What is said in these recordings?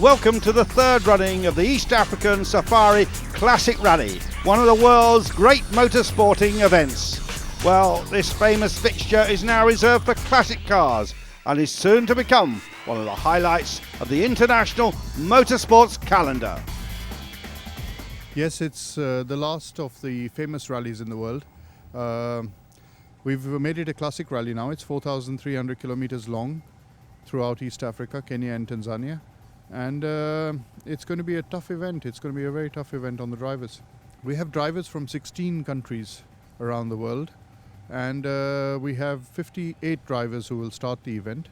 Welcome to the third running of the East African Safari Classic Rally, one of the world's great motorsporting events. Well, this famous fixture is now reserved for classic cars and is soon to become one of the highlights of the international motorsports calendar. Yes, it's the last of the famous rallies in the world. We've made it a classic rally now. It's 4,300 kilometers long throughout East Africa, Kenya and Tanzania. And it's going to be a tough event. It's going to be a very tough event on the drivers. We have drivers from 16 countries around the world. And we have 58 drivers who will start the event.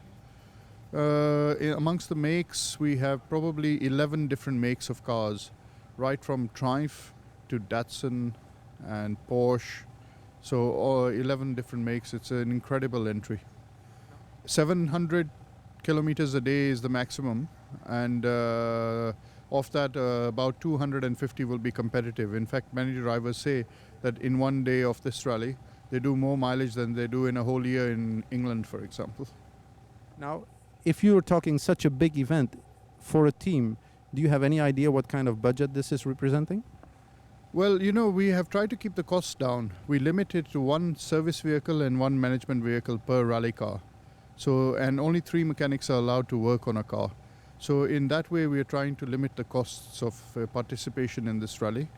Amongst the makes, we have probably 11 different makes of cars, right from Triumph to Datsun and Porsche. So 11 different makes. It's an incredible entry. 700 kilometers a day is the maximum, and of that about 250 will be competitive. In fact, many drivers say that in one day of this rally they do more mileage than they do in a whole year in England, for example. Now, if you're talking such a big event for a team, do you have any idea what kind of budget this is representing? Well, you know, we have tried to keep the costs down. We limit it to one service vehicle and one management vehicle per rally car. So, and only 3 mechanics are allowed to work on a car. So in that way, we are trying to limit the costs of participation in this rally.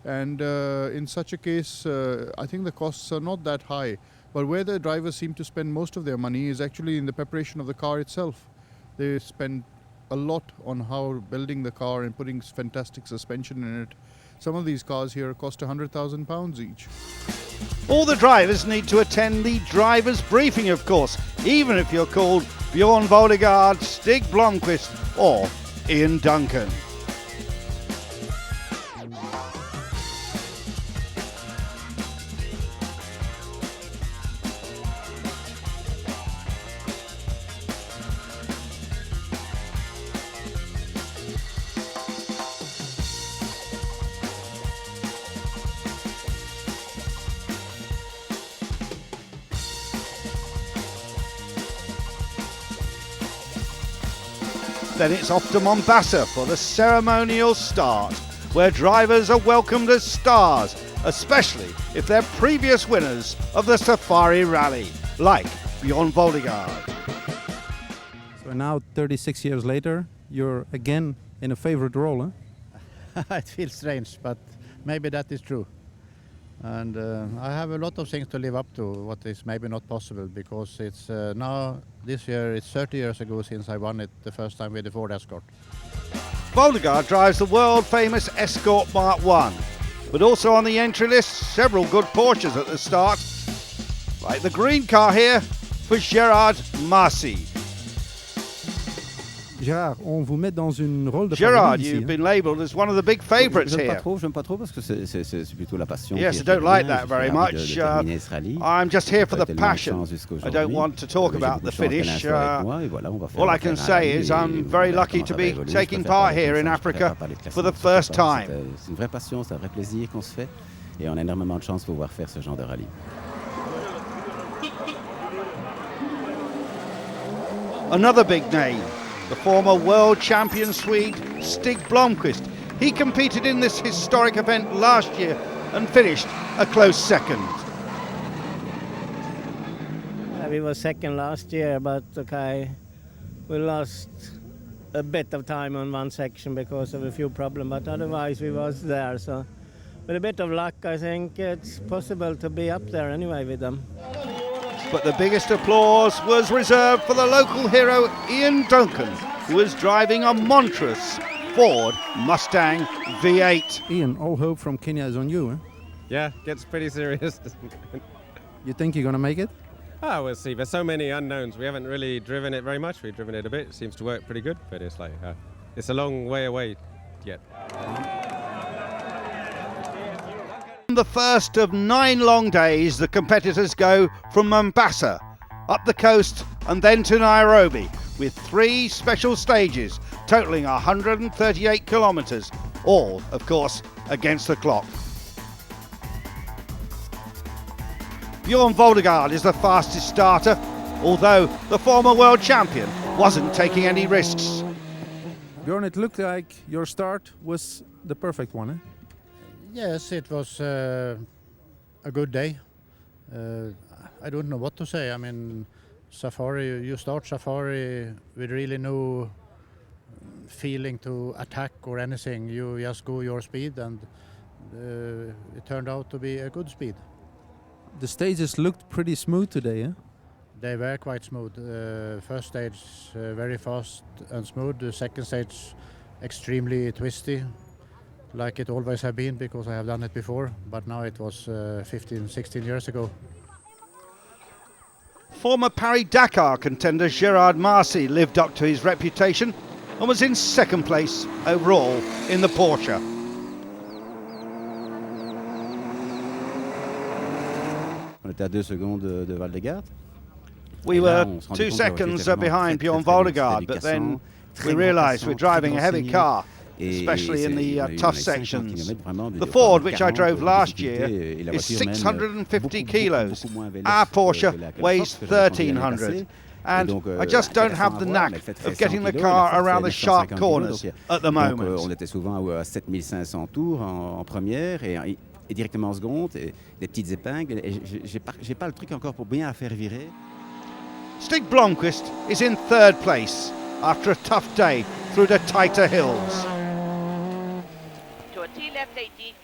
And in such a case, I think the costs are not that high. But where the drivers seem to spend most of their money is actually in the preparation of the car itself. They spend a lot on how building the car and putting fantastic suspension in it. Some of these cars here cost £100,000 each. All the drivers need to attend the driver's briefing, of course, even if you're called Bjorn Voldegaard, Stig Blomqvist or Ian Duncan. Then it's off to Mombasa for the ceremonial start, where drivers are welcomed as stars, especially if they're previous winners of the Safari Rally, like Bjorn Voldegaard. So now, 36 years later, you're again in a favorite role, huh? It feels strange, but maybe that is true. And I have a lot of things to live up to, what is maybe not possible, because it's now, this year, it's 30 years ago since I won it the first time with the Ford Escort. Voldegaard drives the world-famous Escort Mark 1, but also on the entry list, several good Porsches at the start, like the green car here for Gerard Marcy. Gérard, on vous met dans une rôle de Gerard, favori ici, you've hein? been labelled as one of the big favourites J'aime here. pas trop parce que c'est plutôt la passion. Yes, I don't like that very much. I'm just here for the passion. I don't want to talk about the finish. All I can say is I'm very lucky to be taking part here in Africa for the first time. C'est une vraie passion, c'est un vrai plaisir qu'on se fait et on a énormément de chance de pouvoir faire ce genre de rallye. Another big name, the former world champion Swede Stig Blomqvist. He competed in this historic event last year and finished a close second. We were second last year, but okay, we lost a bit of time on one section because of a few problems, but otherwise we was there. So with a bit of luck, I think it's possible to be up there anyway with them. But the biggest applause was reserved for the local hero Ian Duncan, who was driving a monstrous Ford Mustang V8. Ian, all hope from Kenya is on you, huh? Yeah, gets pretty serious. You think you're going to make it? Ah, we'll see. There's so many unknowns. We haven't really driven it very much. We've driven it a bit. It seems to work pretty good, but it's like it's a long way away yet. On the first of 9 long days, the competitors go from Mombasa, up the coast and then to Nairobi, with 3 special stages totalling 138 kilometres, all, of course, against the clock. Bjorn Voldegaard is the fastest starter, although the former world champion wasn't taking any risks. Bjorn, it looked like your start was the perfect one, eh? Yes, it was a good day. I don't know what to say. I mean, Safari, you start Safari with really no feeling to attack or anything. You just go your speed, and it turned out to be a good speed. The stages looked pretty smooth today, eh? They were quite smooth. First stage very fast and smooth. The second stage extremely twisty, like it always have been, because I have done it before, but now it was 15, 16 years ago. Former Paris-Dakar contender Gerard Marcy lived up to his reputation and was in second place overall in the Porsche. On était à 2 secondes de Val-de-Garde. We were 2 seconds behind Bjorn Voldegaard, but then we realised we're driving a heavy car, especially in the tough sections. The Ford, which I drove last year, is 650 kilos. Our Porsche weighs 1,300. And I just don't have the knack of getting the car around the sharp corners at the moment. On était souvent à 7500 tours en première et directement en seconde, et des petites épingles. Et j'ai pas le truc encore pour bien la faire virer. Stig Blomqvist is in third place after a tough day through the tighter hills. To a T left 80.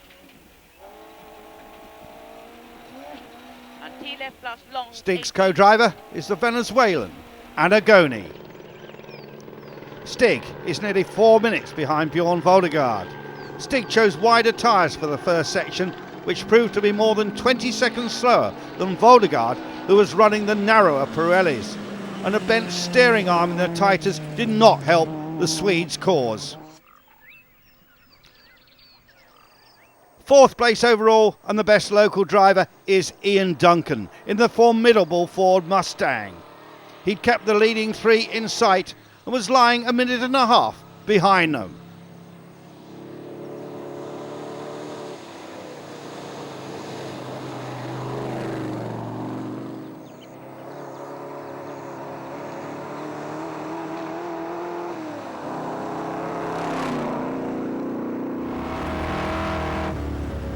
And T left plus long. Stig's co-driver is the Venezuelan, Anagoni. Stig is nearly 4 minutes behind Bjorn Voldegaard. Stig chose wider tyres for the first section, which proved to be more than 20 seconds slower than Voldegaard, who was running the narrower Pirellis. And a bent steering arm in the Titus did not help the Swedes' cause. Fourth place overall, and the best local driver is Ian Duncan in the formidable Ford Mustang. He'd kept the leading three in sight and was lying a minute and a half behind them.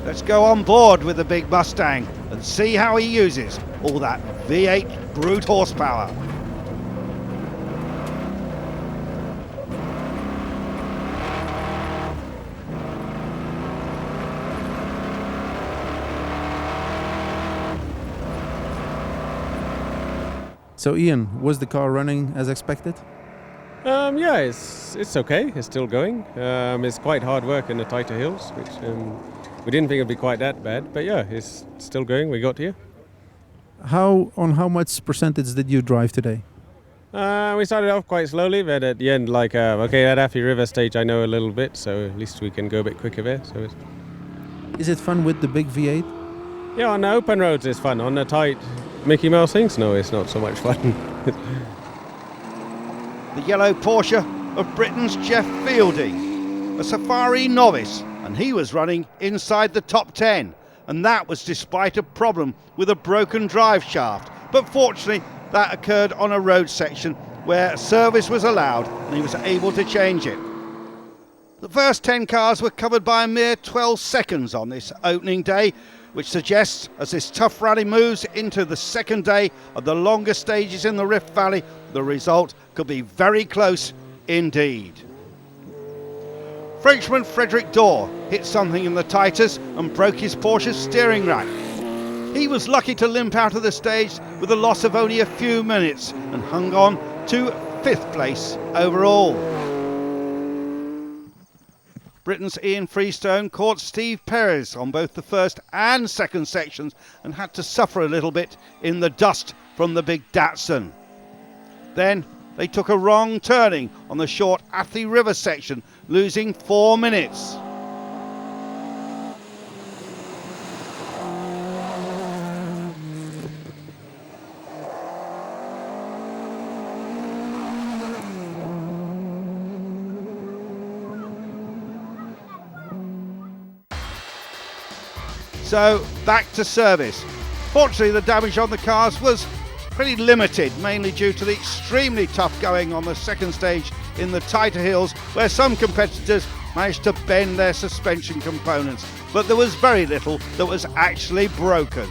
Let's go on board with the big Mustang and see how he uses all that V8 brute horsepower. So Ian, was the car running as expected? Yeah, it's okay. It's still going. It's quite hard work in the tighter hills, which we didn't think it'd be quite that bad. But yeah, it's still going. We got here. How much percentage did you drive today? We started off quite slowly, but at the end, like okay, that Afi River stage I know a little bit, so at least we can go a bit quicker there. So Is it fun with the big V8? yeah, on the open roads it's fun. On the tight Mickey Mouse things, no, it's not so much fun. The yellow Porsche of Britain's Jeff Fielding, a Safari novice, and he was running inside the top 10, and that was despite a problem with a broken drive shaft. But fortunately that occurred on a road section where service was allowed and he was able to change it. The first 10 cars were covered by a mere 12 seconds on this opening day, which suggests as this tough rally moves into the second day of the longest stages in the Rift Valley, the result could be very close indeed. Frenchman Frederick Dorr hit something in the Titus and broke his Porsche's steering rack. He was lucky to limp out of the stage with a loss of only a few minutes and hung on to 5th place overall. Britain's Ian Freestone caught Steve Perez on both the first and second sections and had to suffer a little bit in the dust from the big Datsun. Then they took a wrong turning on the short Athi River section, losing 4 minutes. So back to service. Fortunately, the damage on the cars was pretty limited, mainly due to the extremely tough going on the second stage in the tighter hills where some competitors managed to bend their suspension components, but there was very little that was actually broken.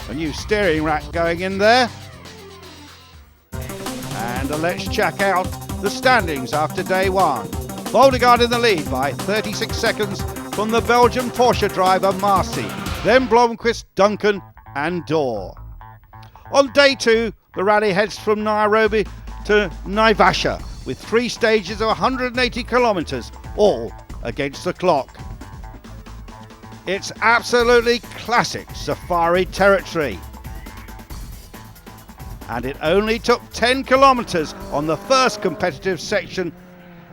A new steering rack going in there. And let's check out the standings after day one. Voldegaard in the lead by 36 seconds from the Belgian Porsche driver Marcy, then Blomqvist, Duncan and Dorr. On day two, the rally heads from Nairobi to Naivasha with 3 stages of 180 kilometres, all against the clock. It's absolutely classic safari territory. And it only took 10 kilometres on the first competitive section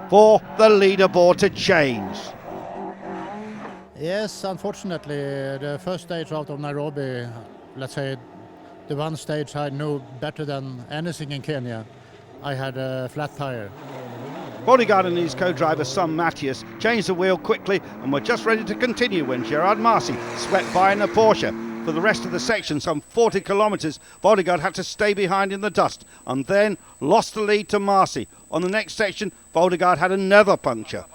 for the leaderboard to change. Yes, unfortunately, the first stage out of Nairobi, let's say the one stage I knew better than anything in Kenya, I had a flat tire. Voldegaard and his co-driver son Matthias changed the wheel quickly and were just ready to continue when Gerard Marcy swept by in the Porsche. For the rest of the section, some 40 kilometres, Voldegaard had to stay behind in the dust and then lost the lead to Marcy. On the next section, Voldegaard had another puncture.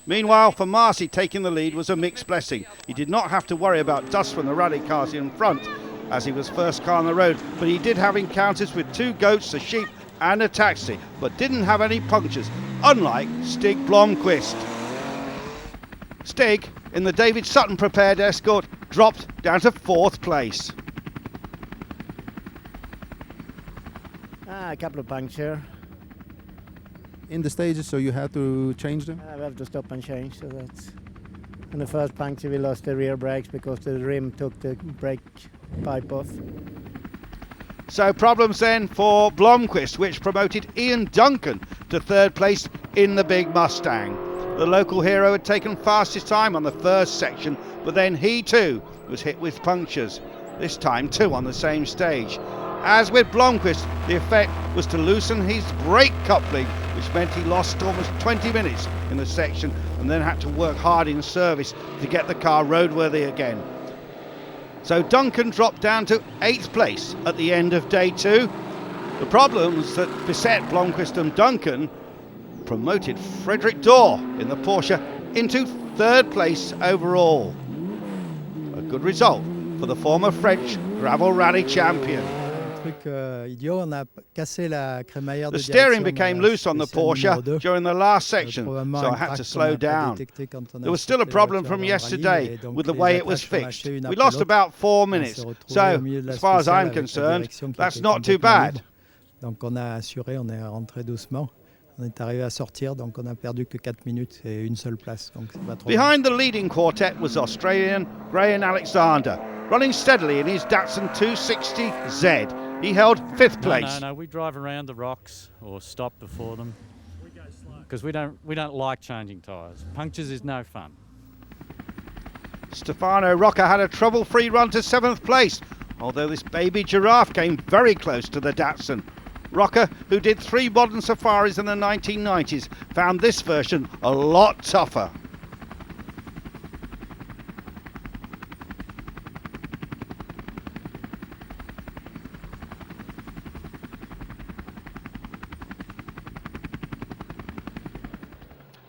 Meanwhile, for Marcy, taking the lead was a mixed blessing. He did not have to worry about dust from the rally cars in front, as he was first car on the road, but he did have encounters with 2 goats, a sheep and a taxi, but didn't have any punctures, unlike Stig Blomqvist. Stig, in the David Sutton prepared Escort, dropped down to 4th place. A couple of punctures. In the stages, so you had to change them? We have to stop and change. So that's. In the first puncture, we lost the rear brakes because the rim took the brake pipe off. So problems then for Blomqvist, which promoted Ian Duncan to 3rd place in the big Mustang. The local hero had taken fastest time on the first section, but then he too was hit with punctures, this time 2 on the same stage. As with Blomqvist, the effect was to loosen his brake coupling, which meant he lost almost 20 minutes in the section and then had to work hard in service to get the car roadworthy again. So Duncan dropped down to 8th place at the end of day 2. The problems that beset Blomqvist and Duncan promoted Frederick Dorr in the Porsche into 3rd place overall. A good result for the former French gravel rally champion. The steering became loose on the Porsche during the last section, so I had to slow down. There was still a problem from yesterday with the way it was fixed. We lost about 4 minutes, so as far as I'm concerned, that's not too bad. On est arrivé à sortir, donc on a perdu que 4 minutes et une seule place. Donc c'est pas trop Behind the leading quartet was Australian Graham Alexander, running steadily in his Datsun 260Z. He held 5th place. No, we drive around the rocks or stop before them because we don't like changing tyres. Punctures is no fun. Stefano Rocca had a trouble-free run to 7th place, although this baby giraffe came very close to the Datsun. Rocca, who did 3 modern safaris in the 1990s, found this version a lot tougher.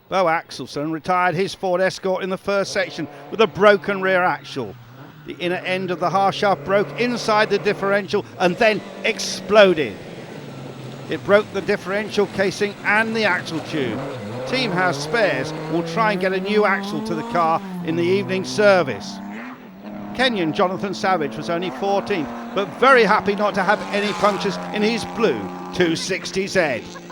Bo Axelson retired his Ford Escort in the first section with a broken rear axle. The inner end of the half shaft broke inside the differential and then exploded. It broke the differential casing and the axle tube. Team has spares. Will try and get a new axle to the car in the evening service. Kenyan Jonathan Savage was only 14th, but very happy not to have any punctures in his blue 260Z.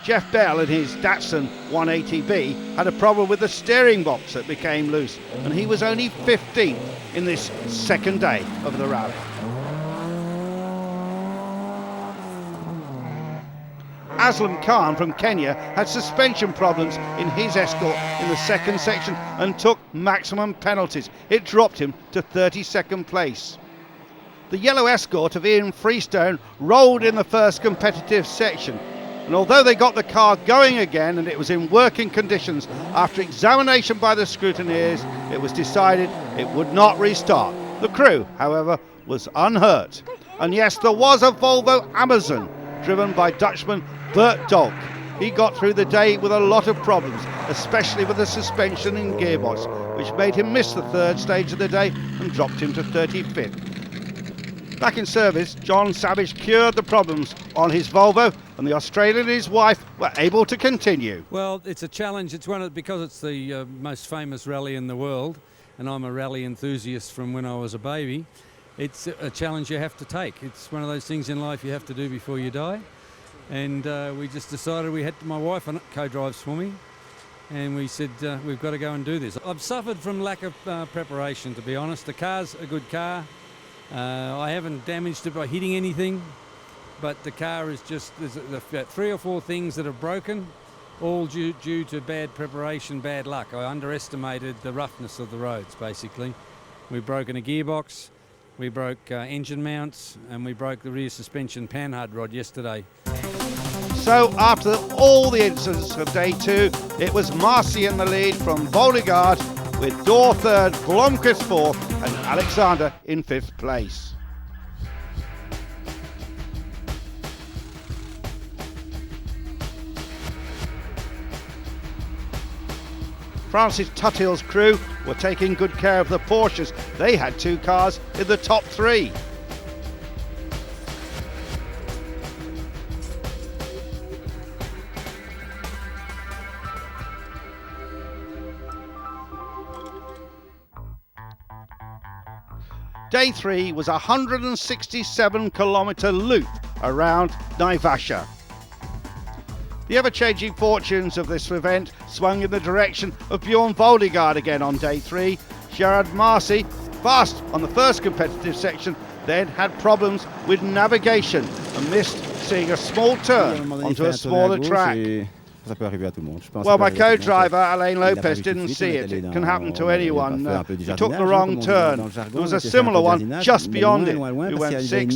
Jeff Bell in his Datsun 180B had a problem with the steering box that became loose, and he was only 15th in this second day of the rally. Aslam Khan from Kenya had suspension problems in his Escort in the second section and took maximum penalties. It dropped him to 32nd place. The yellow Escort of Ian Freestone rolled in the first competitive section, and although they got the car going again and it was in working conditions, after examination by the scrutineers, it was decided it would not restart. The crew, however, was unhurt. And yes, there was a Volvo Amazon driven by Dutchman Bert Dolk. He got through the day with a lot of problems, especially with the suspension and gearbox, which made him miss the third stage of the day and dropped him to 35th. Back in service, John Savage cured the problems on his Volvo, and the Australian and his wife were able to continue. Well, it's a challenge. It's because it's the most famous rally in the world, and I'm a rally enthusiast from when I was a baby. It's a challenge you have to take. It's one of those things in life you have to do before you die. And we just decided my wife co-drives for me, and we said we've got to go and do this. I've suffered from lack of preparation, to be honest. The car's a good car. I haven't damaged it by hitting anything, but the car is just, there's about 3 or 4 things that are broken, all due to bad preparation, bad luck. I underestimated the roughness of the roads, basically. We've broken a gearbox, we broke engine mounts, and we broke the rear suspension panhard rod yesterday. So after all the incidents of day 2, it was Marcy in the lead from Volligard, with Dorr 3rd, Blomqvist 4th and Alexander in 5th place. Francis Tuthill's crew were taking good care of the Porsches. They had 2 cars in the top 3. Day 3 was a 167-kilometre loop around Naivasha. The ever-changing fortunes of this event swung in the direction of Bjorn Volligard again on day 3. Gerard Marcy, fast on the first competitive section, then had problems with navigation and missed seeing a small turn onto a smaller track. Well, my co-driver, Alain Lopez, didn't see it. It can happen to anyone. He took the wrong turn. There was a similar one just beyond it. We went 6,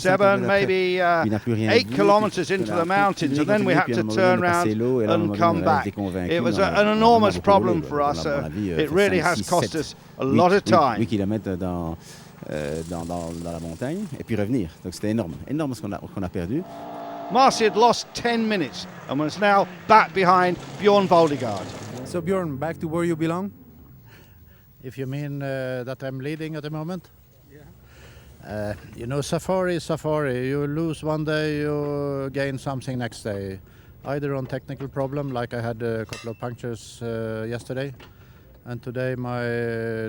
7, maybe 8 kilometres into the mountains, and then we had to turn around and come back. It was an enormous problem for us. It really has cost us a lot of time. Dans la montagne et puis revenir. Donc c'était énorme ce qu'on a perdu. Marcy had lost 10 minutes and was now back behind Bjorn Volligard. So Bjorn, back to where you belong? If you mean that I'm leading at the moment? Yeah. You know, safari is safari. You lose one day, you gain something next day. Either on technical problem, like I had a couple of punctures yesterday, and today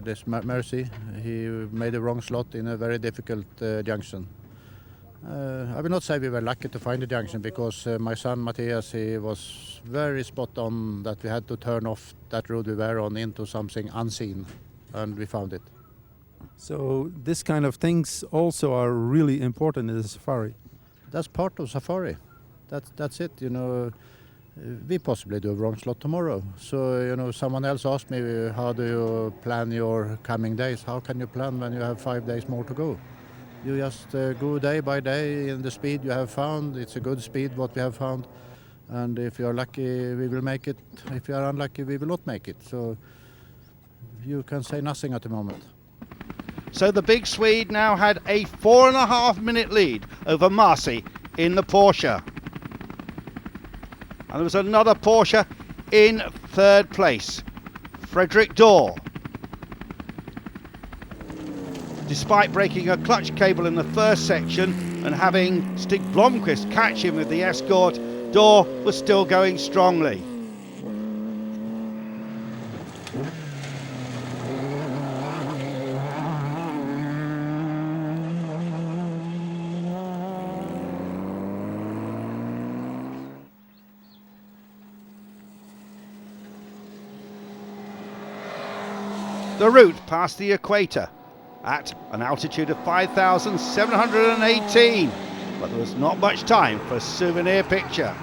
this Mercy, he made a wrong slot in a very difficult junction. I will not say we were lucky to find the junction, because my son Matthias, he was very spot on that we had to turn off that road we were on into something unseen, and we found it. So this kind of things also are really important in the safari. That's part of safari. That's it, you know. We possibly do a wrong slot tomorrow. So, you know, someone else asked me, how do you plan your coming days? How can you plan when you have 5 days more to go? You just go day by day in the speed you have found. It's a good speed what we have found, and if you are lucky we will make it. If you are unlucky we will not make it. So you can say nothing at the moment. So the big Swede now had a 4.5-minute lead over Marcy in the Porsche. And there was another Porsche in 3rd place, Frederick Dorr. Despite breaking a clutch cable in the first section and having Stig Blomqvist catch him with the Escort, Dorr was still going strongly. The route past the equator at an altitude of 5,718, but there was not much time for a souvenir picture.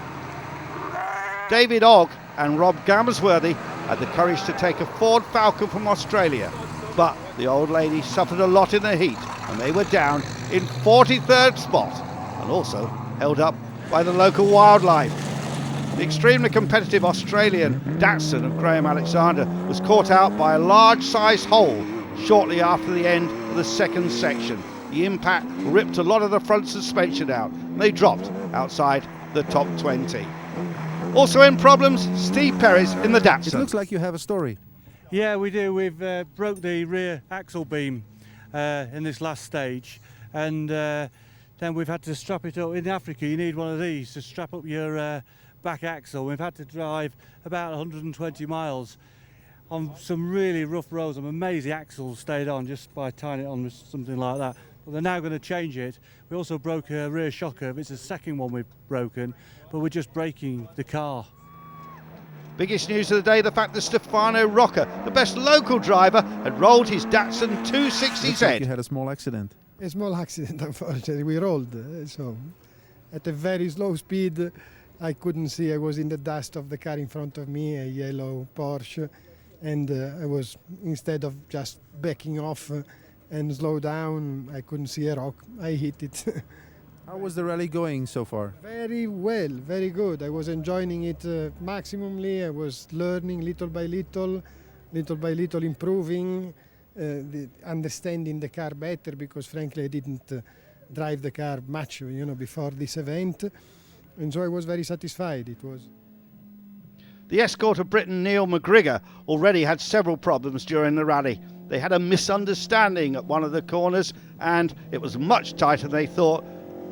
David Ogg and Rob Gammersworthy had the courage to take a Ford Falcon from Australia, but the old lady suffered a lot in the heat and they were down in 43rd spot and also held up by the local wildlife. The extremely competitive Australian Datsun of Graham Alexander was caught out by a large-sized hole shortly after the end of the second section. The impact ripped a lot of the front suspension out, and they dropped outside the top 20. Also in problems, Steve Perez in the Datsun. It looks like you have a story. Yeah, we do. We've broke the rear axle beam in this last stage, and then we've had to strap it up. In Africa, you need one of these to strap up your back axle. We've had to drive about 120 miles on some really rough roads. I'm amazed the axle stayed on just by tying it on with something like that. But they're now going to change it. We also broke a rear shock curve. It's the second one we've broken, but we're just braking the car. Biggest news of the day, the fact that Stefano Rocca, the best local driver, had rolled his Datsun 260Z. Looks like you had a small accident. A small accident, unfortunately. We rolled, so at a very slow speed. I couldn't see. I was in the dust of the car in front of me, a yellow Porsche, and I was, instead of just backing off and slow down, I couldn't see a rock. I hit it. How was the rally going so far? Very well, very good. I was enjoying it maximally. I was learning little by little improving, understanding the car better, because frankly I didn't drive the car much, before this event, and so I was very satisfied. It was. The escort of Britain, Neil McGrigor, already had several problems during the rally. They had a misunderstanding at one of the corners, and it was much tighter than they thought.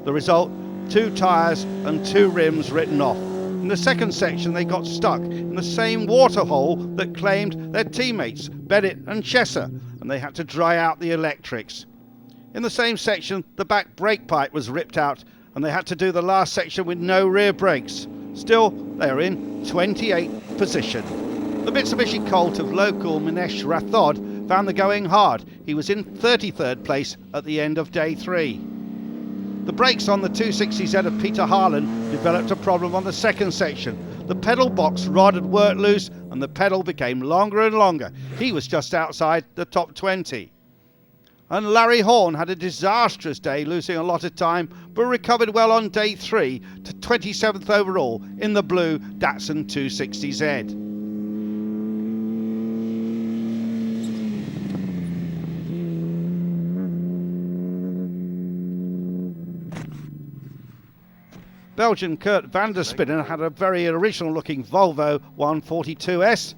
The result, 2 tyres and 2 rims written off. In the second section, they got stuck in the same waterhole that claimed their teammates, Bennett and Chesser, and they had to dry out the electrics. In the same section, the back brake pipe was ripped out, and they had to do the last section with no rear brakes. Still, they are in 28th position. The Mitsubishi Colt of local Minesh Rathod found the going hard. He was in 33rd place at the end of day 3. The brakes on the 260Z of Peter Harlan developed a problem on the second section. The pedal box rod had worked loose and the pedal became longer and longer. He was just outside the top 20. And Larry Horn had a disastrous day, losing a lot of time, but recovered well on day 3 to 27th overall in the blue Datsun 260Z. Belgian Kurt van der Spinnen had a very original looking Volvo 142S,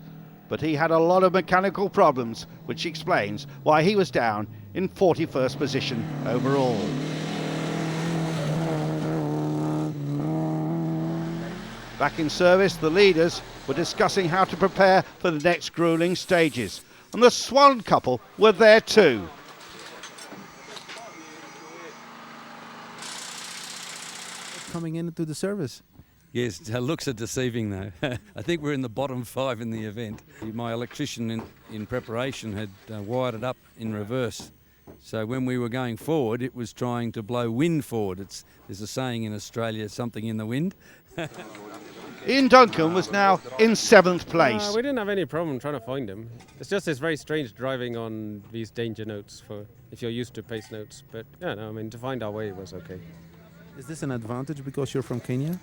but he had a lot of mechanical problems, which explains why he was down in 41st position overall. Back in service, the leaders were discussing how to prepare for the next grueling stages, and the Swan couple were there too. Coming into the service. Yes, looks are deceiving though. I think we're in the bottom 5 in the event. My electrician in preparation had wired it up in reverse. So when we were going forward, it was trying to blow wind forward. There's a saying in Australia, something in the wind. Ian Duncan was now in 7th place. We didn't have any problem trying to find him. It's just it's very strange driving on these danger notes for if you're used to pace notes. But yeah, no, I mean, to find our way was okay. Is this an advantage because you're from Kenya?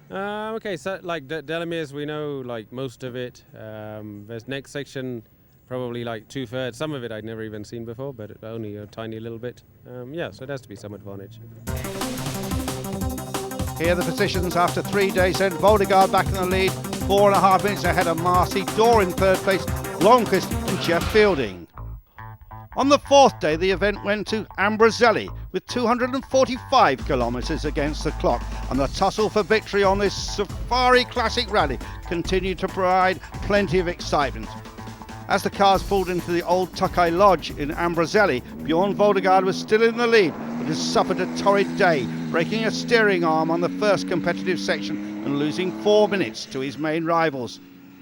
Okay, so like Delamere's, we know like most of it. There's next section, probably like 2/3. Some of it I'd never even seen before, but only a tiny little bit. Yeah, so it has to be some advantage. Here are the positions after 3 days then. Voldegaard back in the lead, 4.5 minutes ahead of Marcy. Dorr in 3rd place, Blomqvist and Jeff Fielding. On the 4th day, the event went to Ambroselli with 245 kilometres against the clock, and the tussle for victory on this Safari Classic Rally continued to provide plenty of excitement. As the cars pulled into the old Tuckeye Lodge in Ambroselli, Bjorn Voldegaard was still in the lead, but has suffered a torrid day, breaking a steering arm on the first competitive section and losing 4 minutes to his main rivals.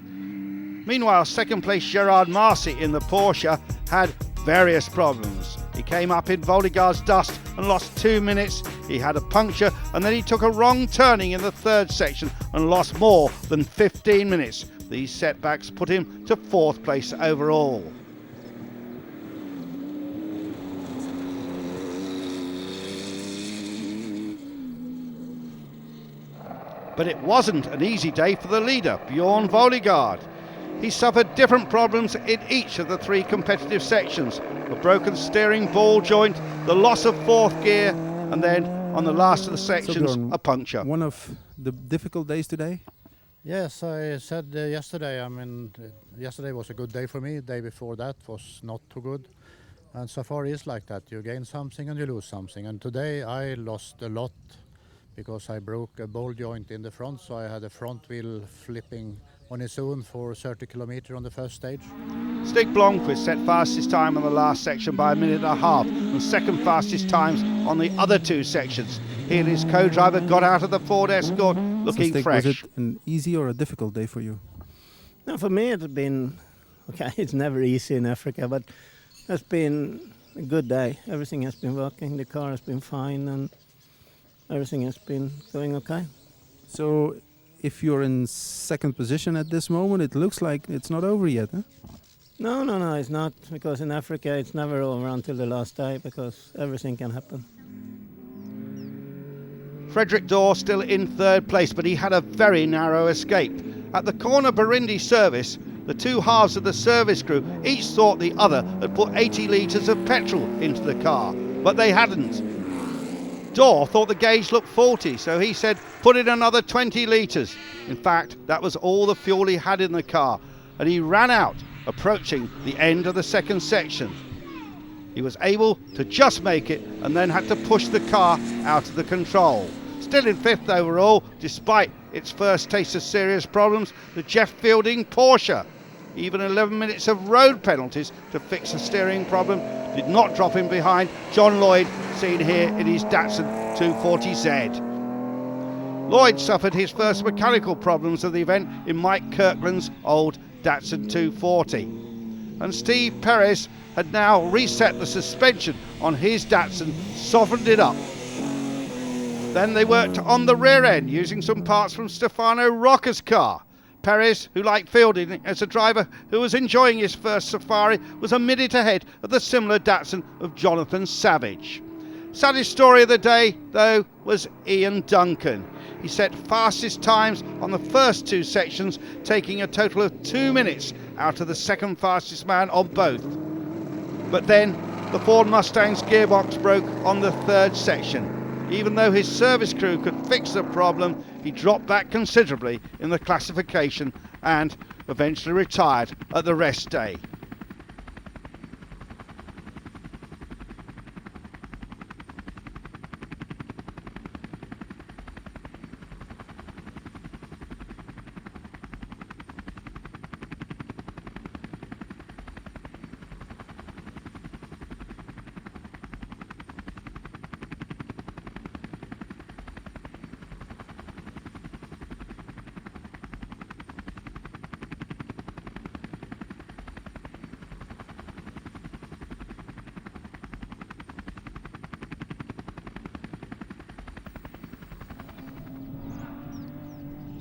Meanwhile, second place Gerard Marcy in the Porsche had various problems. He came up in Voldegaard's dust and lost 2 minutes. He had a puncture and then he took a wrong turning in the 3rd section and lost more than 15 minutes. These setbacks put him to 4th place overall. But it wasn't an easy day for the leader, Bjorn Voldegaard. He suffered different problems in each of the 3 competitive sections. A broken steering ball joint, the loss of 4th gear, and then on the last of the sections, Bjorn, a puncture. One of the difficult days today? Yes, I said yesterday, yesterday was a good day for me. The day before that was not too good. And so far it's like that. You gain something and you lose something. And today I lost a lot because I broke a ball joint in the front, so I had a front wheel flipping on its own for 30 kilometers on the first stage. Stig Blomqvist set fastest time on the last section by 1.5 minutes and second fastest times on the other 2 sections. He and his co-driver got out of the Ford Escort looking Stig, fresh. was it an easy or a difficult day for you? No, for me it's been, okay, it's never easy in Africa, but it's been a good day. Everything has been working, the car has been fine, and everything has been going okay. So if you're in second position at this moment, it looks like it's not over yet, huh? No, it's not, because in Africa it's never over until the last day, because everything can happen. Frederick Dorr still in 3rd place, but he had a very narrow escape. At the corner Burundi service, the 2 halves of the service crew each thought the other had put 80 litres of petrol into the car, but they hadn't. Dorr thought the gauge looked faulty, so he said put in another 20 litres. In fact, that was all the fuel he had in the car, and he ran out, approaching the end of the second section. He was able to just make it and then had to push the car out of the control. Still in 5th overall, despite its first taste of serious problems, the Jeff Fielding Porsche. Even 11 minutes of road penalties to fix a steering problem did not drop him behind John Lloyd, seen here in his Datsun 240Z. Lloyd suffered his first mechanical problems of the event in Mike Kirkland's old Datsun 240. And Steve Perez had now reset the suspension on his Datsun, softened it up. Then they worked on the rear end using some parts from Stefano Rocca's car. Perez, who liked Fielding as a driver who was enjoying his first safari, was a minute ahead of the similar Datsun of Jonathan Savage. Saddest story of the day, though, was Ian Duncan. He set fastest times on the first 2 sections, taking a total of 2 minutes out of the second fastest man on both. But then the Ford Mustang's gearbox broke on the 3rd section. Even though his service crew could fix the problem, he dropped back considerably in the classification and eventually retired at the rest day.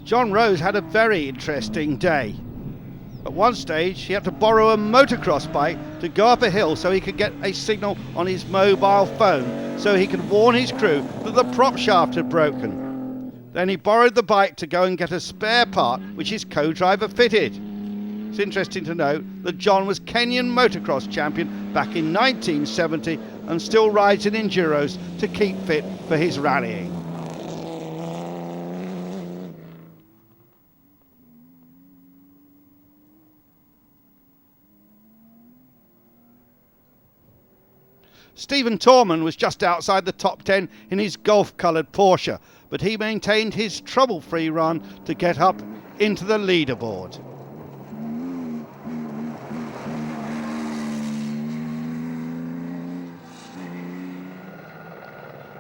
John Rose had a very interesting day. At one stage he had to borrow a motocross bike to go up a hill so he could get a signal on his mobile phone so he could warn his crew that the prop shaft had broken. Then he borrowed the bike to go and get a spare part which his co-driver fitted. It's interesting to note that John was Kenyan motocross champion back in 1970 and still rides in enduros to keep fit for his rallying. Stephen Torman was just outside the top 10 in his golf-coloured Porsche, but he maintained his trouble-free run to get up into the leaderboard.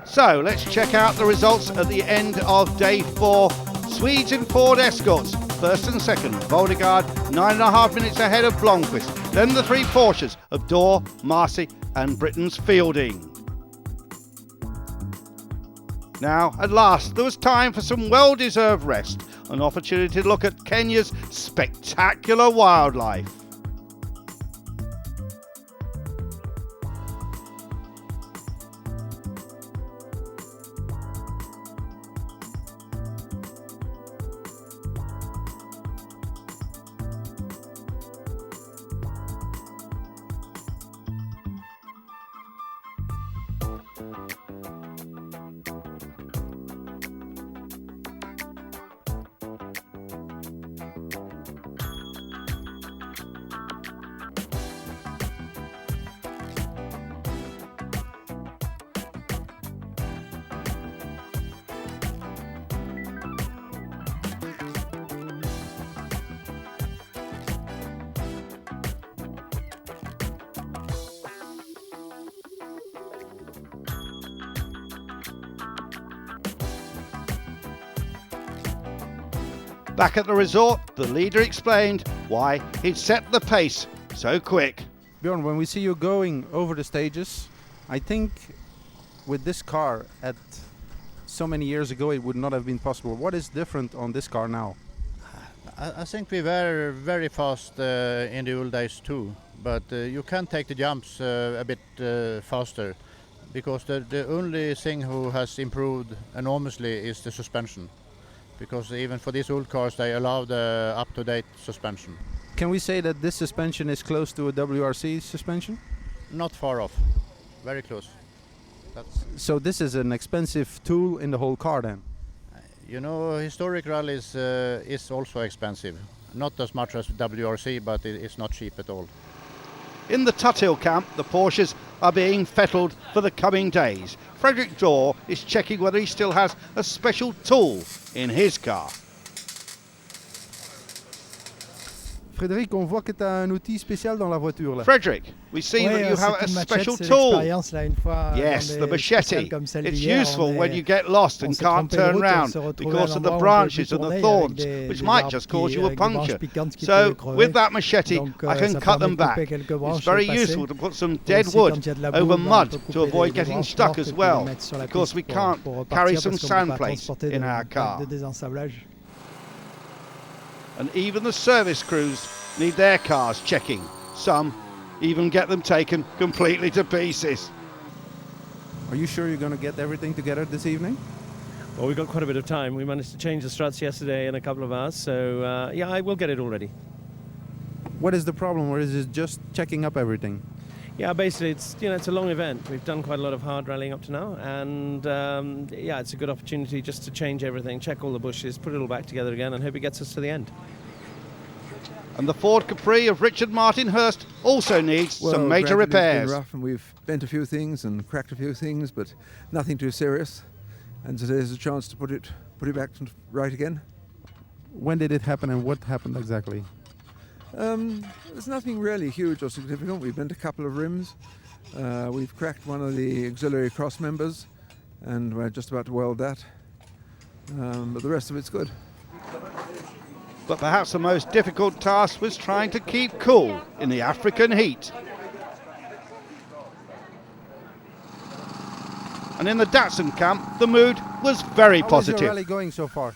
So let's check out the results at the end of day 4. Swedes in Ford Escorts, first and second. Voldegaard 9.5 minutes ahead of Blomqvist. Then the 3 Porsches of Dorr, Marcy and Britain's Fielding. Now, at last, there was time for some well-deserved rest, an opportunity to look at Kenya's spectacular wildlife. Back at the resort, the leader explained why he'd set the pace so quick. Bjorn, when we see you going over the stages, I think with this car at so many years ago it would not have been possible. What is different on this car now? I think we were very fast in the old days too, but you can take the jumps a bit faster, because the only thing who has improved enormously is the suspension, because even for these old cars they allow the up-to-date suspension. Can we say that this suspension is close to a WRC suspension? Not far off, very close. So this is an expensive tool in the whole car then? You know, historic rallies is also expensive. Not as much as WRC, but it's not cheap at all. In the Tuthill camp, the Porsches are being fettled for the coming days. Frederick Dorr is checking whether he still has a special tool in his car. Frédéric, on voit que tu as un outil spécial dans la voiture là. Frederick, we see that you have a special tool. Yes, the machete. It's useful when you get lost and can't turn round because of the branches and the thorns, which might just cause you a puncture. So with that machete, I can cut them back. It's very useful to put some dead wood over mud to avoid getting stuck as well, because we can't carry some sand plates in our car. And even the service crews need their cars checking. Some even get them taken completely to pieces. Are you sure you're going to get everything together this evening? Well, we've got quite a bit of time. We managed to change the struts yesterday in a couple of hours, so yeah, I will get it all ready. What is the problem, or is it just checking up everything? Yeah, basically it's a long event. We've done quite a lot of hard rallying up to now, and yeah, it's a good opportunity just to change everything, check all the bushes, put it all back together again, and hope it gets us to the end. And the Ford Capri of Richard Martin Hurst also needs some major repairs. It's been rough, and we've bent a few things and cracked a few things, but nothing too serious. And today's a chance to put it back right again. When did it happen, and what happened exactly? There's nothing really huge or significant. We've bent a couple of rims. We've cracked one of the auxiliary cross members, and we're just about to weld that. But the rest of it's good. But perhaps the most difficult task was trying to keep cool in the African heat. And in the Datsun camp, the mood was very positive. How's your rally going so far?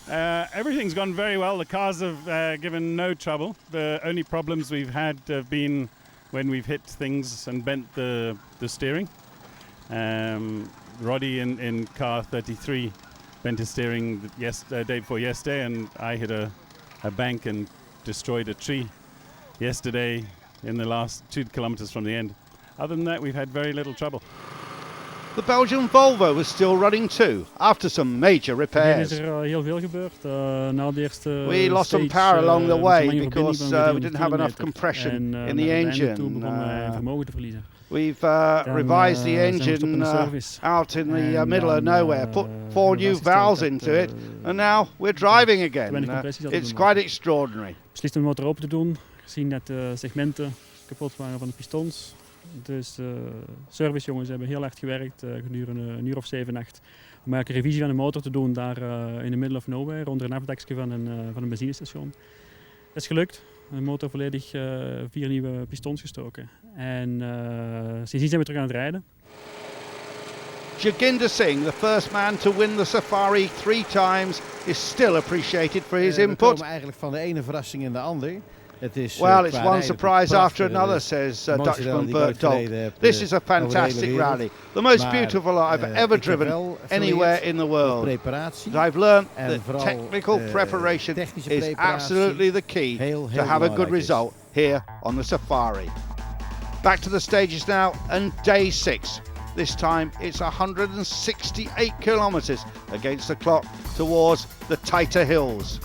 Everything's gone very well. The cars have given no trouble. The only problems we've had have been when we've hit things and bent the steering. Roddy in car 33 bent his steering the day before yesterday, and I hit a bank and destroyed a tree yesterday in the last 2 kilometers from the end. Other than that, we've had very little trouble. The Belgian Volvo was still running too, after some major repairs. We lost some power along the way because we didn't have enough compression in the engine. We've revised the engine out in the middle of nowhere, put 4 new valves into it, and now we're driving again. It's quite extraordinary. Beslist om de motor open te doen, gezien dat de segmenten kapot waren van de pistons. Dus servicejongens hebben heel hard gewerkt gedurende een uur of 7, 8 om eigenlijk een revisie van de motor te doen daar in the middle of nowhere, onder een afdekje van een benzinestation. Dat is gelukt. De motor volledig 4 nieuwe pistons gestoken. En sindsdien zijn we terug aan het rijden. Joginder Singh, the first man to win the Safari 3 times, is still appreciated for his input. We komen eigenlijk van de ene verrassing in de ander. Well, it's one surprise after another, says Dutchman Bert Dolk. This is a fantastic rally. The most beautiful I've ever driven anywhere in the world. I've learned that technical preparation is absolutely the key to have a good result here on the Safari. Back to the stages now, and day 6. This time it's 168 kilometres against the clock towards the tighter hills.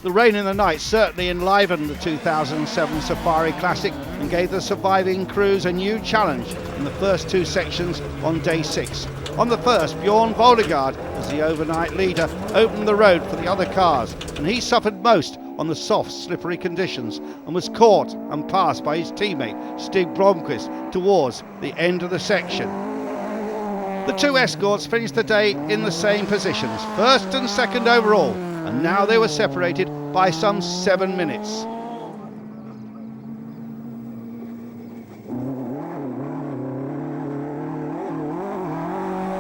The rain in the night certainly enlivened the 2007 Safari Classic and gave the surviving crews a new challenge in the first two sections on day 6. On the first, Bjorn Voldegaard, as the overnight leader, opened the road for the other cars, and he suffered most on the soft, slippery conditions and was caught and passed by his teammate Stig Blomqvist towards the end of the section. The two escorts finished the day in the same positions, first and second overall, and now they were separated by some 7 minutes.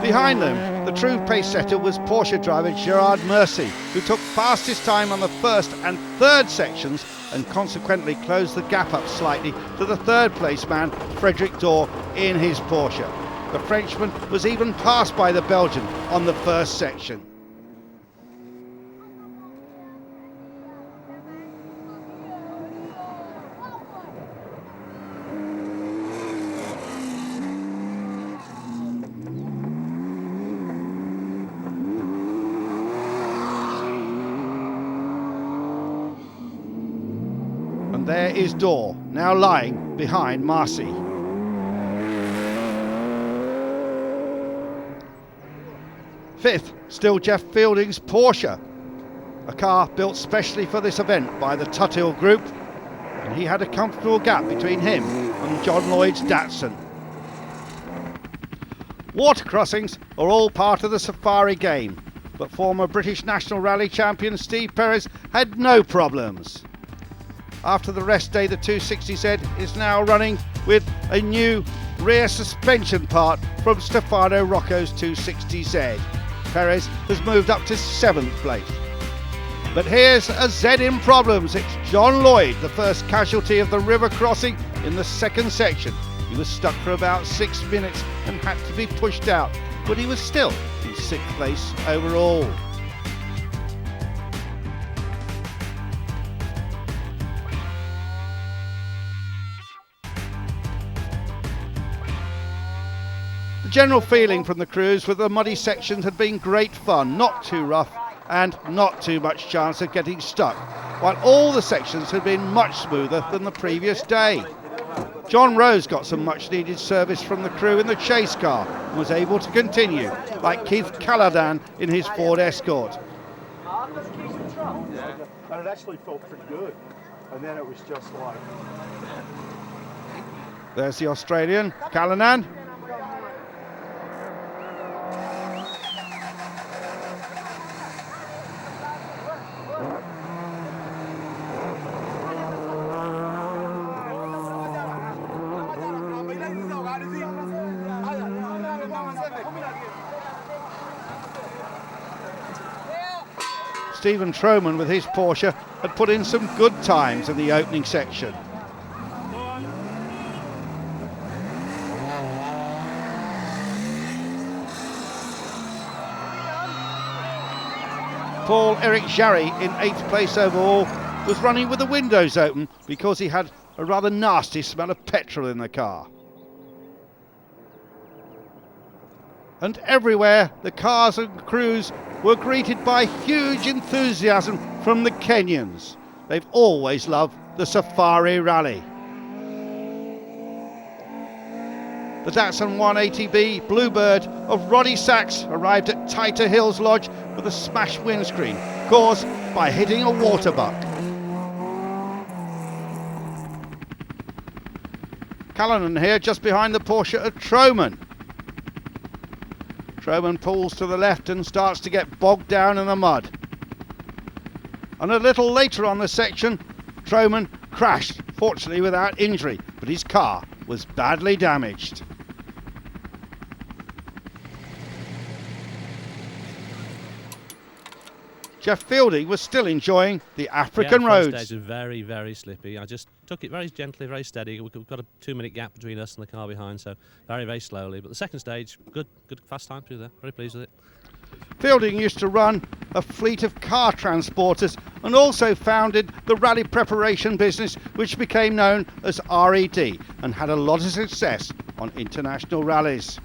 Behind them, the true pace setter was Porsche driver Gerard Mercy, who took fastest time on the first and third sections and consequently closed the gap up slightly to the third place man Frederic Dorr in his Porsche. The Frenchman was even passed by the Belgian on the first section. There is Dorr, now lying behind Marcy. Fifth, still Jeff Fielding's Porsche, a car built specially for this event by the Tuthill Group, and he had a comfortable gap between him and John Lloyd's Datsun. Water crossings are all part of the Safari game, but former British National Rally champion Steve Perez had no problems. After the rest day, the 260Z is now running with a new rear suspension part from Stefano Rocco's 260Z. Perez has moved up to 7th place. But here's a Z in problems. It's John Lloyd, the first casualty of the river crossing in the second section. He was stuck for about 6 minutes and had to be pushed out, but he was still in 6th place overall. The general feeling from the crews with the muddy sections had been great fun, not too rough and not too much chance of getting stuck, while all the sections had been much smoother than the previous day. John Rose got some much needed service from the crew in the chase car and was able to continue, like Keith Callaghan in his Ford Escort. And it actually felt pretty good, and then it was just like... There's the Australian, Callaghan. Stephen Troman with his Porsche had put in some good times in the opening section. Paul-Eric Jarry in 8th place overall was running with the windows open because he had a rather nasty smell of petrol in the car. And everywhere the cars and crews were greeted by huge enthusiasm from the Kenyans. They've always loved the Safari Rally. The Datsun 180B Bluebird of Roddy Sachs arrived at Tighter Hills Lodge with a smashed windscreen caused by hitting a water buck. Callanan here just behind the Porsche of Troman. Troman pulls to the left and starts to get bogged down in the mud. And a little later on the section, Troman crashed, fortunately without injury, but his car was badly damaged. Jeff Fielding was still enjoying the African roads. The first stage was very, very slippy. I just took it very gently, very steady. We've got a 2-minute gap between us and the car behind, so very, very slowly. But the second stage, good fast time through there. Very pleased with it. Fielding used to run a fleet of car transporters and also founded the rally preparation business, which became known as RED and had a lot of success on international rallies.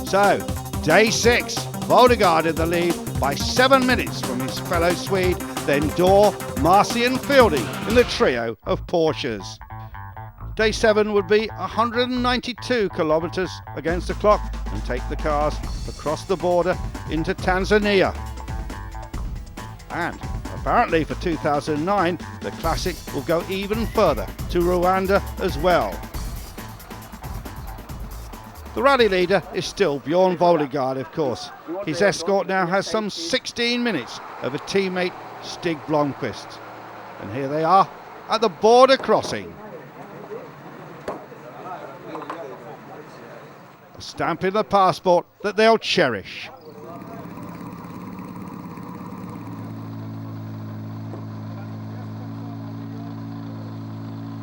So, day 6, Voldegaard in the lead by 7 minutes from his fellow Swede, then Dorr, Marcy and Fielding in the trio of Porsches. Day 7 would be 192 kilometres against the clock and take the cars across the border into Tanzania. And apparently for 2009, the Classic will go even further to Rwanda as well. The rally leader is still Bjorn Voldegaard, of course. His escort now has some 16 minutes over teammate Stig Blomqvist. And here they are at the border crossing. A stamp in the passport that they'll cherish.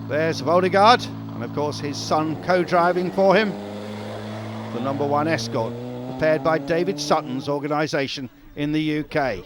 There's Voldegaard, and of course his son co-driving for him. The number 1 escort, prepared by David Sutton's organisation in the UK.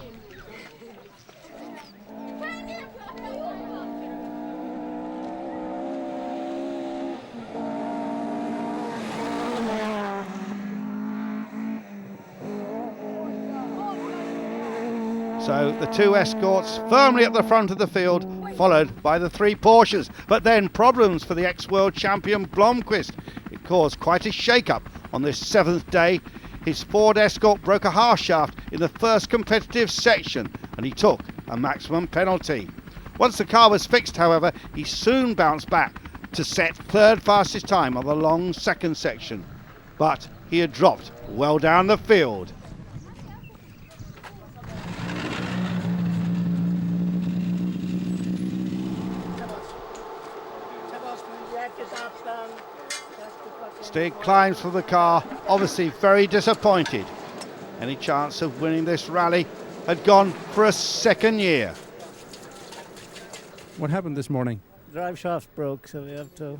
So the 2 escorts firmly at the front of the field, followed by the 3 Porsches. But then problems for the ex-world champion Blomqvist. It caused quite a shake-up on this 7th day. His Ford Escort broke a half shaft in the first competitive section and he took a maximum penalty. Once the car was fixed, however, he soon bounced back to set 3rd fastest time on the long 2nd section. But he had dropped well down the field. Stig climbs for the car, obviously very disappointed. Any chance of winning this rally had gone for a 2nd year. What happened this morning? Drive shaft broke, so we have to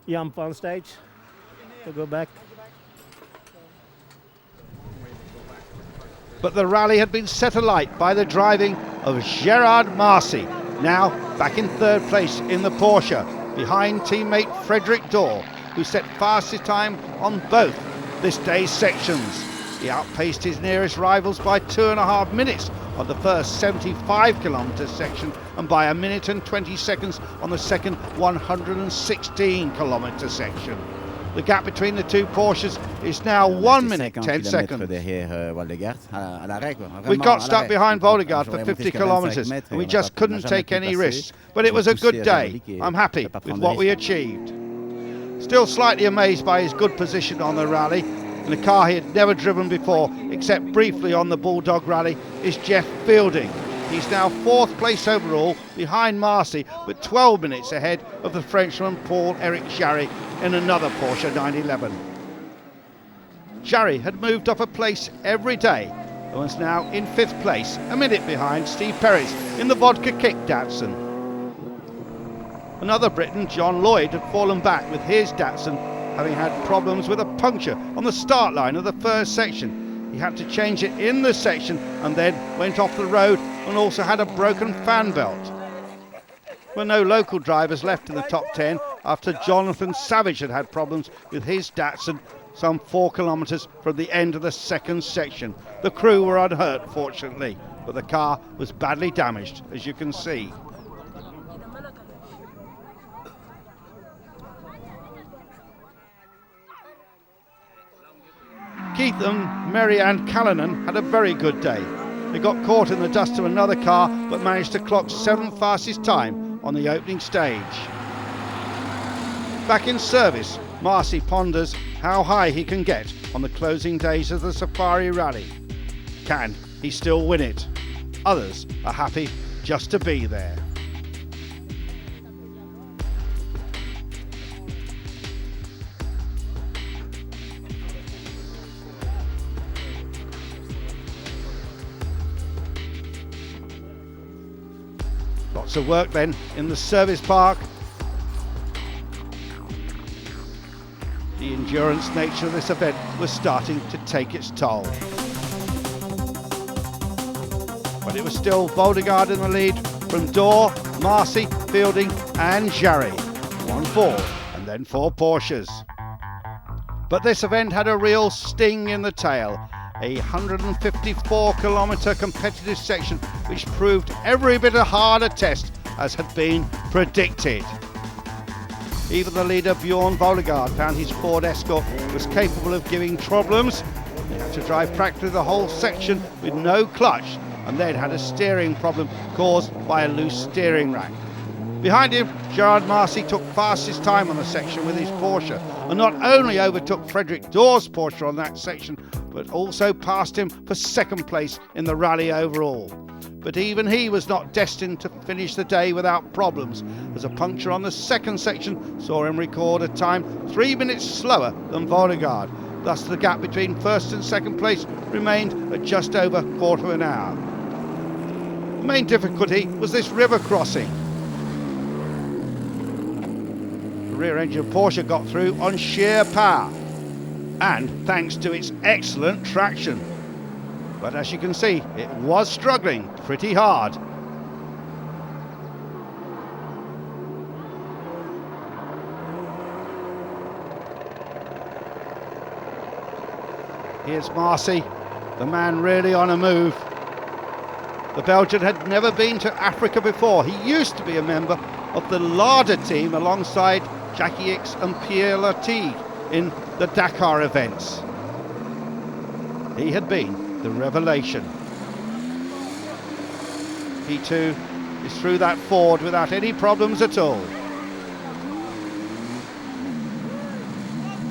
jump on stage to go back. But the rally had been set alight by the driving of Gerard Marcy, now back in 3rd place in the Porsche, behind teammate Frederick Dorr, who set fastest time on both this day's sections. He outpaced his nearest rivals by 2.5 minutes on the first 75 kilometre section and by 1 minute and 20 seconds on the second 116 kilometre section. The gap between the 2 Porsches is now 1 minute 10 seconds. We got stuck behind Voldegaard for 50 kilometres and we just couldn't take any risks. But it was a good day. I'm happy with what we achieved. Still slightly amazed by his good position on the rally. In a car he had never driven before, except briefly on the Bulldog Rally, is Jeff Fielding. He's now 4th place overall, behind Marcy, but 12 minutes ahead of the Frenchman Paul-Éric Jarry in another Porsche 911. Jarry had moved up a place every day and was now in 5th place, a minute behind Steve Perez in the Vodka Kick Datsun. Another Briton, John Lloyd, had fallen back with his Datsun, having had problems with a puncture on the start line of the first section. He had to change it in the section and then went off the road and also had a broken fan belt. There were no local drivers left in the top 10 after Jonathan Savage had had problems with his Datsun some 4 kilometres from the end of the 2nd section. The crew were unhurt, fortunately, but the car was badly damaged, as you can see. Keith and Mary-Ann Callanan had a very good day. They got caught in the dust of another car but managed to clock 7th fastest time on the opening stage. Back in service, Marcy ponders how high he can get on the closing days of the Safari Rally. Can he still win it? Others are happy just to be there. Lots of work then in the service park. The endurance nature of this event was starting to take its toll. But it was still Voldegaard in the lead from Dorr, Marcy, Fielding and Jarry. 1-4 and then 4 Porsches. But this event had a real sting in the tail. A 154-kilometre competitive section which proved every bit a harder test as had been predicted. Even the leader Bjorn Voldegaard found his Ford Escort was capable of giving problems. He had to drive practically the whole section with no clutch and then had a steering problem caused by a loose steering rack. Behind him, Gerard Marcy took fastest time on the section with his Porsche and not only overtook Frederick Dorr's Porsche on that section but also passed him for second place in the rally overall. But even he was not destined to finish the day without problems, as a puncture on the second section saw him record a time 3 minutes slower than Voldegaard. Thus the gap between first and second place remained at just over quarter of an hour. The main difficulty was this river crossing. The rear engine Porsche got through on sheer power and thanks to its excellent traction. But as you can see, it was struggling pretty hard. Here's Marcy, the man really on a move. The Belgian had never been to Africa before. He used to be a member of the Larder team alongside Jackie X and Pierre Latigue in the Dakar events. He had been the revelation. He too is through that Ford without any problems at all.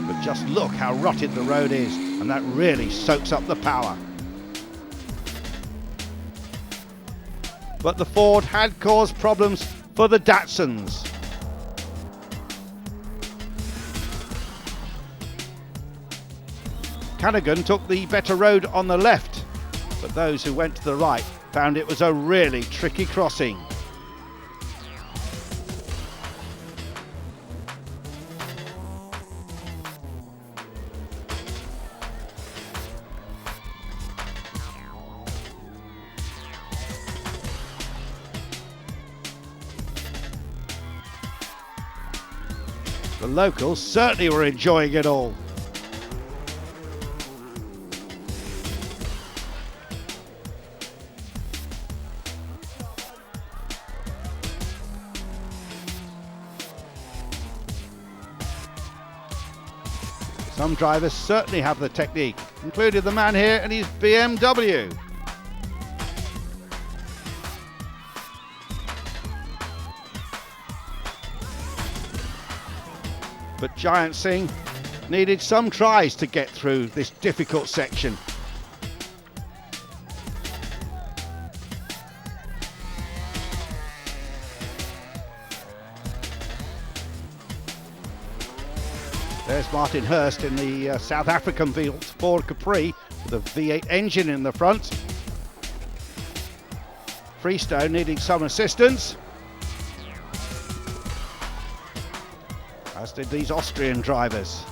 But just look how rotted the road is, and that really soaks up the power. But the Ford had caused problems for the Datsuns. Canagan took the better road on the left, but those who went to the right found it was a really tricky crossing. The locals certainly were enjoying it all. Some drivers certainly have the technique, including the man here in his BMW. But Giant Singh needed some tries to get through this difficult section. There's Martin Hurst in the South African built Ford Capri with a V8 engine in the front. Freestone needing some assistance, as did these Austrian drivers.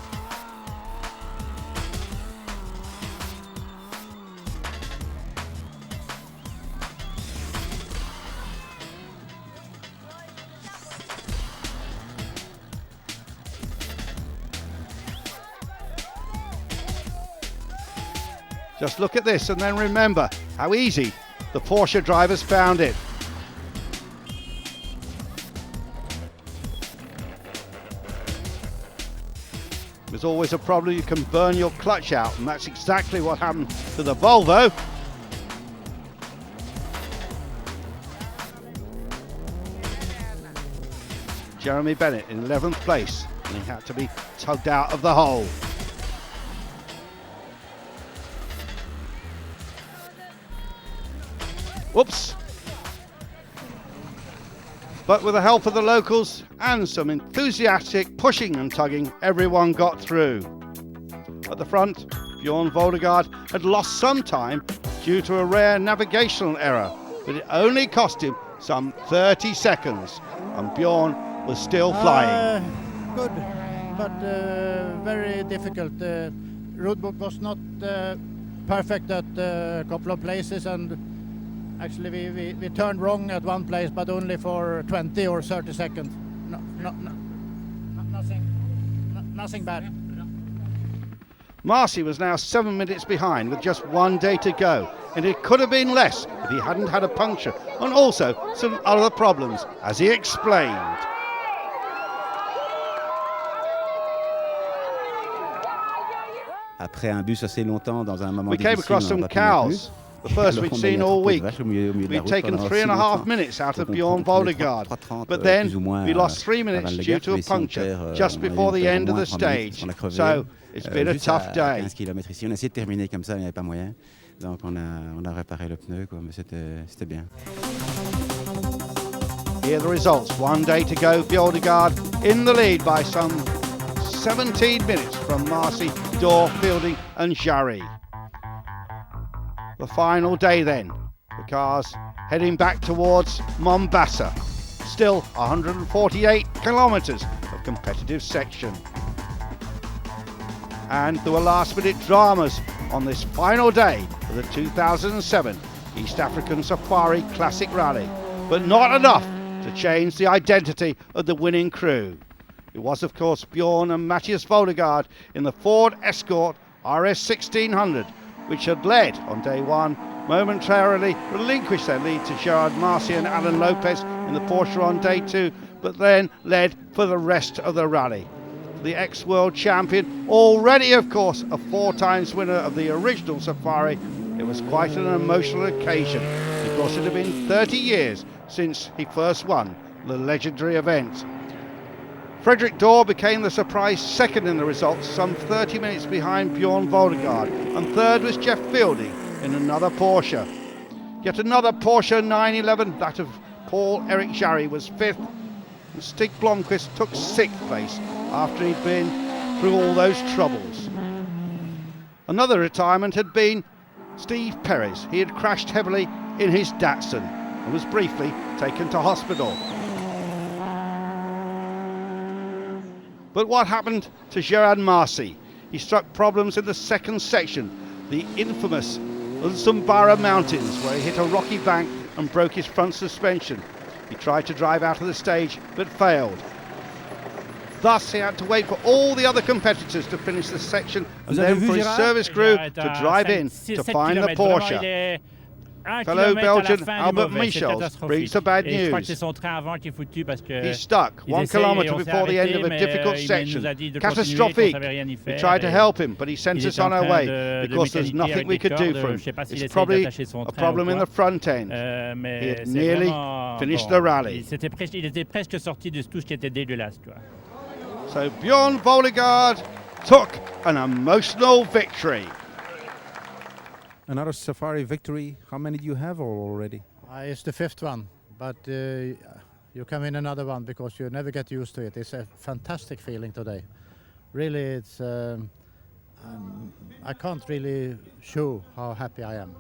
Just look at this and then remember how easy the Porsche drivers found it. There's always a problem, you can burn your clutch out, and that's exactly what happened to the Volvo. Jeremy Bennett in 11th place, and he had to be tugged out of the hole. Whoops. But with the help of the locals and some enthusiastic pushing and tugging, everyone got through. At the front, Bjorn Voldegaard had lost some time due to a rare navigational error, but it only cost him some 30 seconds, and Bjorn was still flying. Good. fun, but very difficult. The road book was not perfect at a couple of places, and actually we turned wrong at one place, but only for 20 or 30 seconds. Nothing bad. Marcy was now 7 minutes behind with just 1 day to go, and it could have been less if he hadn't had a puncture and also some other problems, as he explained. Après un bus assez longtemps dans un moment We came across some cows, the first we'd seen all week. We'd taken 3.5 minutes out of Bjorn Voldegaard, but then we lost 3 minutes due to a puncture just before the end of the stage. So it's been a tough day. 15 km ici, on a essayé de terminer comme ça, il n'y avait pas moyen. Donc on a réparé le pneu, quoi, mais c'était bien. Here are the results. 1 day to go. Bjordegaard in the lead by some 17 minutes from Marcy, Dorr, Fielding and Jarry. The final day then. The cars heading back towards Mombasa. Still 148 kilometres of competitive section. And there were last-minute dramas on this final day of the 2007 East African Safari Classic Rally, but not enough to change the identity of the winning crew. It was, of course, Bjorn and Matthias Voldegaard in the Ford Escort RS 1600, which had led on day one, momentarily relinquished their lead to Gerard Marcy and Alan Lopez in the Porsche on day two, but then led for the rest of the rally. The ex-world champion, already of course a 4 times winner of the original Safari, it was quite an emotional occasion because it had been 30 years since he first won the legendary event. Frederick Dorr became the surprise second in the results, some 30 minutes behind Bjorn Voldegaard, and third was Jeff Fielding in another Porsche. Yet another Porsche 911, that of Paul-Eric Jarry, was fifth, and Stig Blomqvist took 6th place after he'd been through all those troubles. Another retirement had been Steve Perez. He had crashed heavily in his Datsun and was briefly taken to hospital. But what happened to Gerard Marcy? He struck problems in the second section, the infamous Zumbara Mountains, where he hit a rocky bank and broke his front suspension. He tried to drive out of the stage, but failed. Thus, he had to wait for all the other competitors to finish the section and then for his service crew to drive in to find the Porsche. Fellow Belgian Albert Michels brings the bad news. He's stuck 1 kilometre before the end of a difficult section. Catastrophic. We tried to help him, but he sent us on our way because there's nothing we could do for him. It's probably a problem in the front end. He had nearly finished the rally. So Bjorn Voldegaard took an emotional victory. Another Safari victory. How many do you have already? It's the 5th one, but you can win another one because you never get used to it. It's a fantastic feeling today. Really, it's I can't really show how happy I am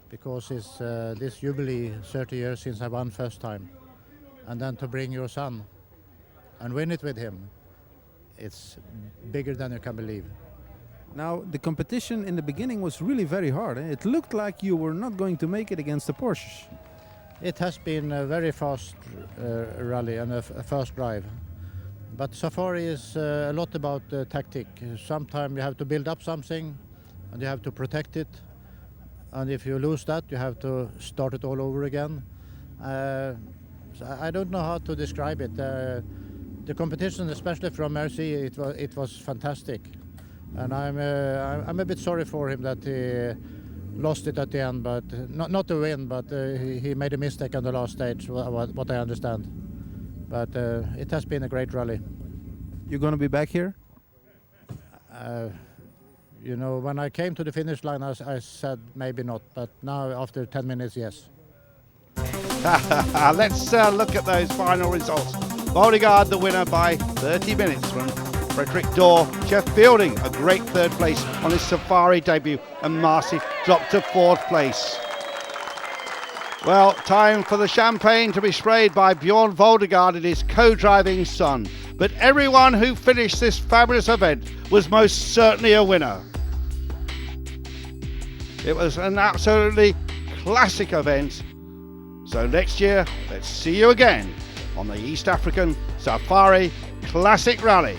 because it's this jubilee, 30 years since I won first time, and then to bring your son and win it with him, it's bigger than you can believe. Now, the competition in the beginning was really very hard. It looked like you were not going to make it against the Porsches. It has been a very fast rally and a fast drive. But Safari is a lot about tactic. Sometimes you have to build up something and you have to protect it. And if you lose that, you have to start it all over again. So I don't know how to describe it. The competition, especially from Mercy, it was fantastic. And I'm a bit sorry for him that he lost it at the end, but not to win, but he made a mistake on the last stage, what I understand. But it has been a great rally. You're going to be back here? You know, when I came to the finish line, I said maybe not, but now after 10 minutes, yes. Let's look at those final results. Voldegaard the winner by 30 minutes from Frederick Dorr. Jeff Fielding a great 3rd place on his Safari debut, and Marcy dropped to 4th place. Well, time for the champagne to be sprayed by Bjorn Voldegaard and his co-driving son. but everyone who finished this fabulous event was most certainly a winner. It was an absolutely classic event. So next year, let's see you again on the East African Safari Classic Rally.